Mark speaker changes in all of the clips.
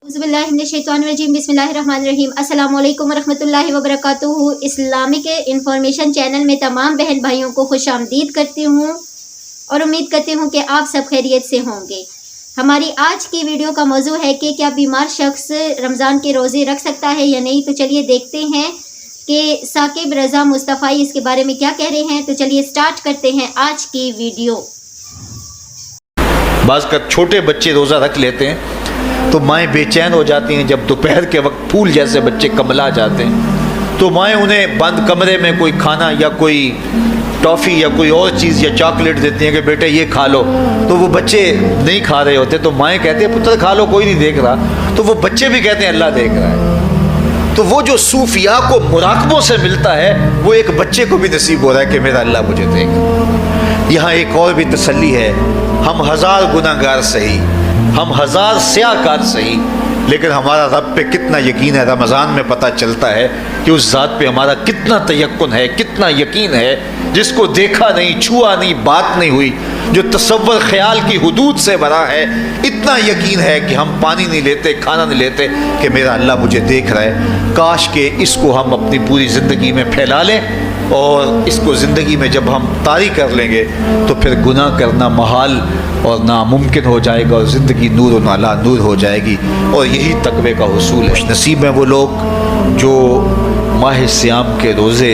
Speaker 1: औज़ुबिल्लाहिमिनश्शैतानिर्रजीम बिस्मिल्लाहिर्रहमानिर्रहीम अस्सलामु अलैकुम वरहमतुल्लाहि वबरकातुहू। इस्लामिक इन्फॉर्मेशन चैनल में तमाम बहन भाइयों को खुशामदीद करती हूँ और उम्मीद करती हूँ कि आप सब खैरियत से होंगे। हमारी आज की वीडियो का मौजू है कि क्या बीमार शख्स रमज़ान के रोज़े रख सकता है या नहीं। तो चलिए देखते हैं कि साकिब रज़ा मुस्तफ़ाई इसके बारे में क्या कह रहे हैं। तो चलिए स्टार्ट करते हैं आज की वीडियो।
Speaker 2: बाज़ का छोटे बच्चे रोज़ा रख लेते हैं तो माएँ बेचैन हो जाती हैं। जब दोपहर के वक्त फूल जैसे बच्चे कमला जाते हैं तो माएँ उन्हें बंद कमरे में कोई खाना या कोई टॉफ़ी या कोई और चीज़ या चॉकलेट देती हैं कि बेटे ये खा लो। तो वो बच्चे नहीं खा रहे होते तो माएँ कहती हैं पुत्र खा लो, कोई नहीं देख रहा। तो वो बच्चे भी कहते हैं अल्लाह देख रहा है। तो वो जो सूफिया को मुराकबों से मिलता है वो एक बच्चे को भी नसीब हो रहा है कि मेरा अल्लाह मुझे देख। यहाँ एक और भी तसल्ली है, हम हज़ार गुनाहगार सही, हम हज़ार स्याहकार सही, लेकिन हमारा रब पे कितना यकीन है रमज़ान में पता चलता है कि उस ज़ात पे हमारा कितना तयक्कुन है, कितना यकीन है, जिसको देखा नहीं, छुआ नहीं, बात नहीं हुई, जो तसव्वुर ख्याल की हुदूद से भरा है। इतना यकीन है कि हम पानी नहीं लेते, खाना नहीं लेते कि मेरा अल्लाह मुझे देख रहा है। काश के इसको हम अपनी पूरी ज़िंदगी में फैला लें और इसको ज़िंदगी में जब हम तारी कर लेंगे तो फिर गुनाह करना महाल और नामुमकिन हो जाएगा और ज़िंदगी नूर व अला नूर हो जाएगी। और यही तक़वे का हुसूल है। नसीब में वो लोग जो माह सियाम के रोज़े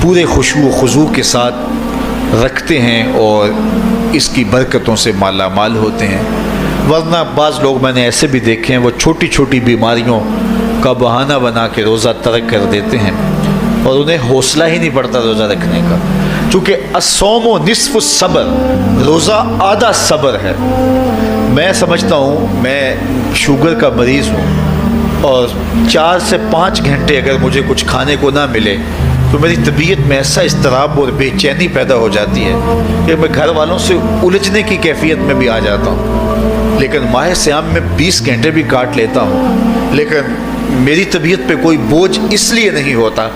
Speaker 2: पूरे खुशू खुजू के साथ रखते हैं और इसकी बरकतों से माला माल होते हैं। वरना बाज़ लोग मैंने ऐसे भी देखे हैं वो छोटी छोटी बीमारियों का बहाना बना के रोज़ा तर्क कर देते हैं और उन्हें हौसला ही नहीं पड़ता रोज़ा रखने का। चूँकि अस्सौमो निस्फ़ु सब्र, रोज़ा आधा सब्र है। मैं समझता हूँ, मैं शुगर का मरीज़ हूँ और 4 से 5 घंटे अगर मुझे कुछ खाने को ना मिले तो मेरी तबीयत में ऐसा इज़्तिराब और बेचैनी पैदा हो जाती है कि मैं घर वालों से उलझने की कैफियत में भी आ जाता हूँ। लेकिन माह सियाम में 20 घंटे भी काट लेता हूँ, लेकिन मेरी तबीयत पे कोई बोझ इसलिए नहीं होता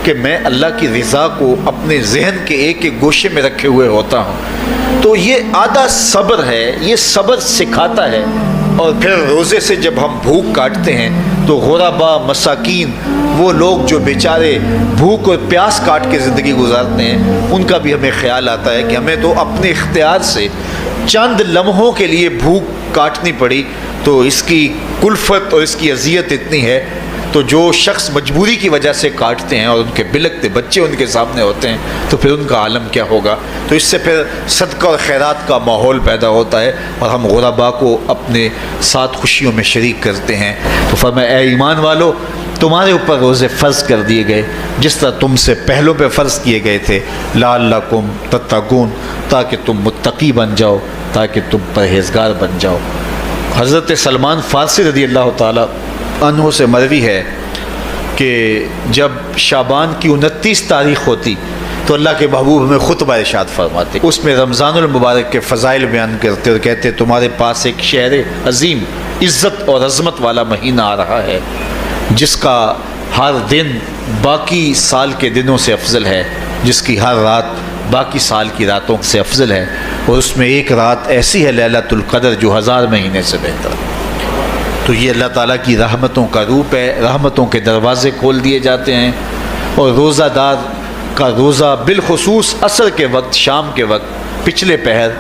Speaker 2: कि मैं अल्लाह की रज़ा को अपने जहन के एक एक गोशे में रखे हुए होता हूँ। तो ये आधा सब्र है, ये सब्र सिखाता है। और फिर रोज़े से जब हम भूख काटते हैं तो गुरबा मसाकीन, वो लोग जो बेचारे भूख और प्यास काट के ज़िंदगी गुजारते हैं, उनका भी हमें ख्याल आता है कि हमें तो अपने इख्तियार से चंद लम्हों के लिए भूख काटनी पड़ी तो इसकी कुल्फत और इसकी अजियत इतनी है। तो जो शख्स मजबूरी की वजह से काटते हैं और उनके बिलकते बच्चे उनके सामने होते हैं तो फिर उनका आलम क्या होगा। तो इससे फिर सदका और खैरात का माहौल पैदा होता है और हम गुरबा को अपने साथ खुशियों में शरीक करते हैं। तो फरमाया ऐ ईमान वालो, तुम्हारे ऊपर रोज़े फ़र्ज़ कर दिए गए जिस तरह तुमसे पहलों पे फ़र्ज़ किए गए थे, लअल्लकुम तत्तकून, ताकि तुम मुत्तकी बन जाओ, ताकि तुम परहेज़गार बन जाओ। हज़रत सलमान फ़ारसी रज़ी अल्लाह ताला अन्हु से मरवी है कि जब शाबान की 29 तारीख़ होती तो अल्लाह के महबूब हमें खुतबा इरशाद फरमाते, उसमें रमज़ानुल मुबारक के फ़ज़ाइल बयान करते और कहते तुम्हारे पास एक शहर अज़ीम, इज़्ज़त और अज़मत वाला महीना आ रहा है जिसका हर दिन बाकी साल के दिनों से अफजल है, जिसकी हर रात बाकी साल की रातों से अफजल है, और उसमें एक रात ऐसी है लैलतुल क़द्र जो 1000 महीने से बेहतर है। तो ये अल्लाह ताला की रहमतों का रूप है। रहमतों के दरवाज़े खोल दिए जाते हैं और रोज़ादार का रोज़ा बिलखुसूस असर के वक्त, शाम के वक्त, पिछले पहर,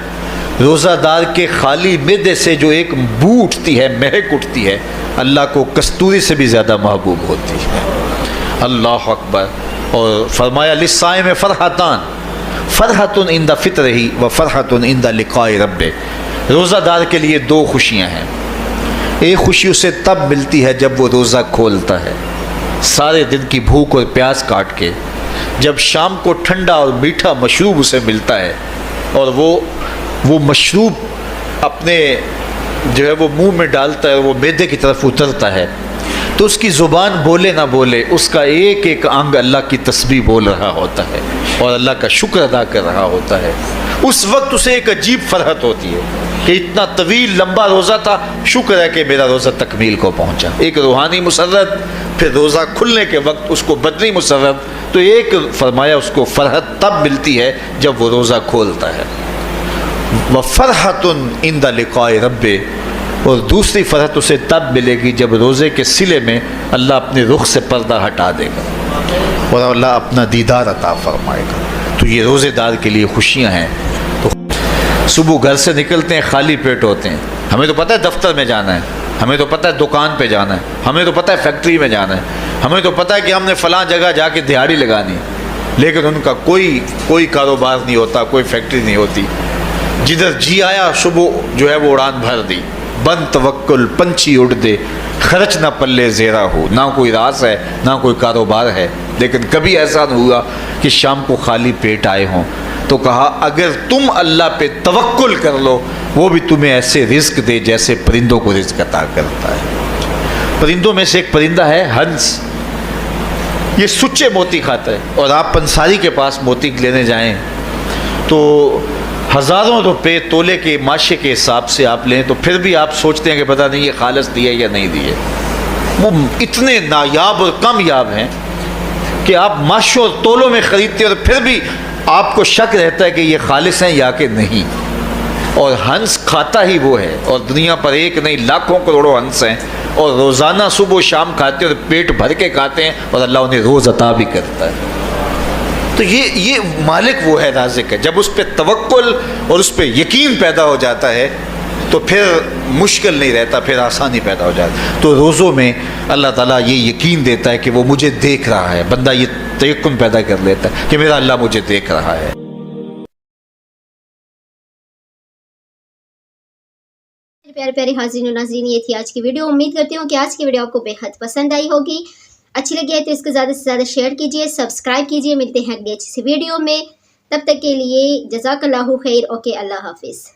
Speaker 2: रोज़ादार के खाली मिर्दे से जो एक बू उठती है, महक उठती है, अल्लाह को कस्तूरी से भी ज़्यादा महबूब होती है। अल्लाह अकबर। और फरमाया लिस्साइम फ़रहतान, फ़रहतुन इंदा फ़ित्रही व फ़रहतुन इंदा लिक़ाए रब्बे। रोज़ादार के लिए 2 खुशियाँ हैं। एक खुशी उसे तब मिलती है जब वो रोज़ा खोलता है सारे दिन की भूख और प्यास काट के, जब शाम को ठंडा और मीठा मशरूब उसे मिलता है और वो मशरूब अपने जो है वो मुंह में डालता है, वो मैदे की तरफ उतरता है तो उसकी ज़ुबान बोले ना बोले उसका एक एक अंग अल्लाह की तस्बीह बोल रहा होता है और अल्लाह का शुक्र अदा कर रहा होता है। उस वक्त उसे एक अजीब फरहत होती है कि इतना तवील लंबा रोज़ा था, शुक्र है कि मेरा रोज़ा तकमील को पहुंचा। एक रूहानी मुसर्रत, फिर रोज़ा खुलने के वक्त उसको बदनी मुसर्रत। तो एक फरमाया उसको फरहत तब मिलती है जब वो रोज़ा खोलता है। व फ़रहतुन इंदा लिक़ाए रब्बे, اور دوسری فرحت اسے تب ملے گی جب روزے کے صلے میں اللہ اپنے رخ سے پردہ ہٹا دے گا اور اللہ اپنا دیدار عطا فرمائے گا. تو یہ روزے دار کے لیے خوشیاں ہیں. تو صبح گھر سے نکلتے ہیں خالی پیٹ ہوتے ہیں. ہمیں تو پتہ ہے دفتر میں جانا ہے, ہمیں تو پتہ ہے دکان پہ جانا ہے, ہمیں تو پتہ ہے فیکٹری میں جانا ہے, ہمیں تو پتہ ہے کہ ہم نے فلاں جگہ جا کے دہاڑی لگانی, لیکن ان کا کوئی کاروبار نہیں ہوتا, کوئی فیکٹری نہیں ہوتی. جدھر جی آیا صبح جو ہے وہ اڑان بھر دی. بند توکل پنچھی اڑ دے, خرچ نہ پلے زیرا ہو. نہ کوئی راز ہے نہ کوئی کاروبار ہے, لیکن کبھی ایسا نہ ہوا کہ شام کو خالی پیٹ آئے ہوں. تو کہا اگر تم اللہ پہ توکل کر لو وہ بھی تمہیں ایسے رزق دے جیسے پرندوں کو رزق عطا کرتا ہے. پرندوں میں سے ایک پرندہ ہے ہنس. یہ سچے موتی کھاتا ہے, اور آپ پنساری کے پاس موتی لینے جائیں تو ہزاروں روپے تولے کے ماشے کے حساب سے آپ لیں تو پھر بھی آپ سوچتے ہیں کہ پتہ نہیں یہ خالص دیے یا نہیں دیے. وہ اتنے نایاب اور کامیاب ہیں کہ آپ ماشوں اور تولوں میں خریدتے ہیں اور پھر بھی آپ کو شک رہتا ہے کہ یہ خالص ہیں یا کہ نہیں. اور ہنس کھاتا ہی وہ ہے, اور دنیا پر ایک نہیں لاکھوں کروڑوں ہنس ہیں, اور روزانہ صبح و شام کھاتے ہیں اور پیٹ بھر کے کھاتے ہیں, اور اللہ انہیں روز عطا بھی کرتا ہے. تو یہ مالک وہ ہے رازق ہے. جب اس پہ توکل اور اس پہ یقین پیدا ہو جاتا ہے تو پھر مشکل نہیں رہتا, پھر آسانی پیدا ہو جاتی. تو روزوں میں اللہ تعالیٰ یہ یقین دیتا ہے کہ وہ مجھے دیکھ رہا ہے. بندہ یہ تیقن پیدا کر لیتا ہے کہ میرا اللہ مجھے دیکھ رہا ہے.
Speaker 1: پیارے پیارے حاضرین و ناظرین, یہ تھی آج کی ویڈیو. امید کرتی ہوں کہ آج کی ویڈیو آپ کو بے حد پسند آئی ہوگی. اچھی لگی ہے تو اس کو زیادہ سے زیادہ شیئر کیجیے, سبسکرائب کیجیے. ملتے ہیں اگلی اچھی سی ویڈیو میں, تب تک کے لیے جزاک اللہ خیر. اوکے, اللہ حافظ.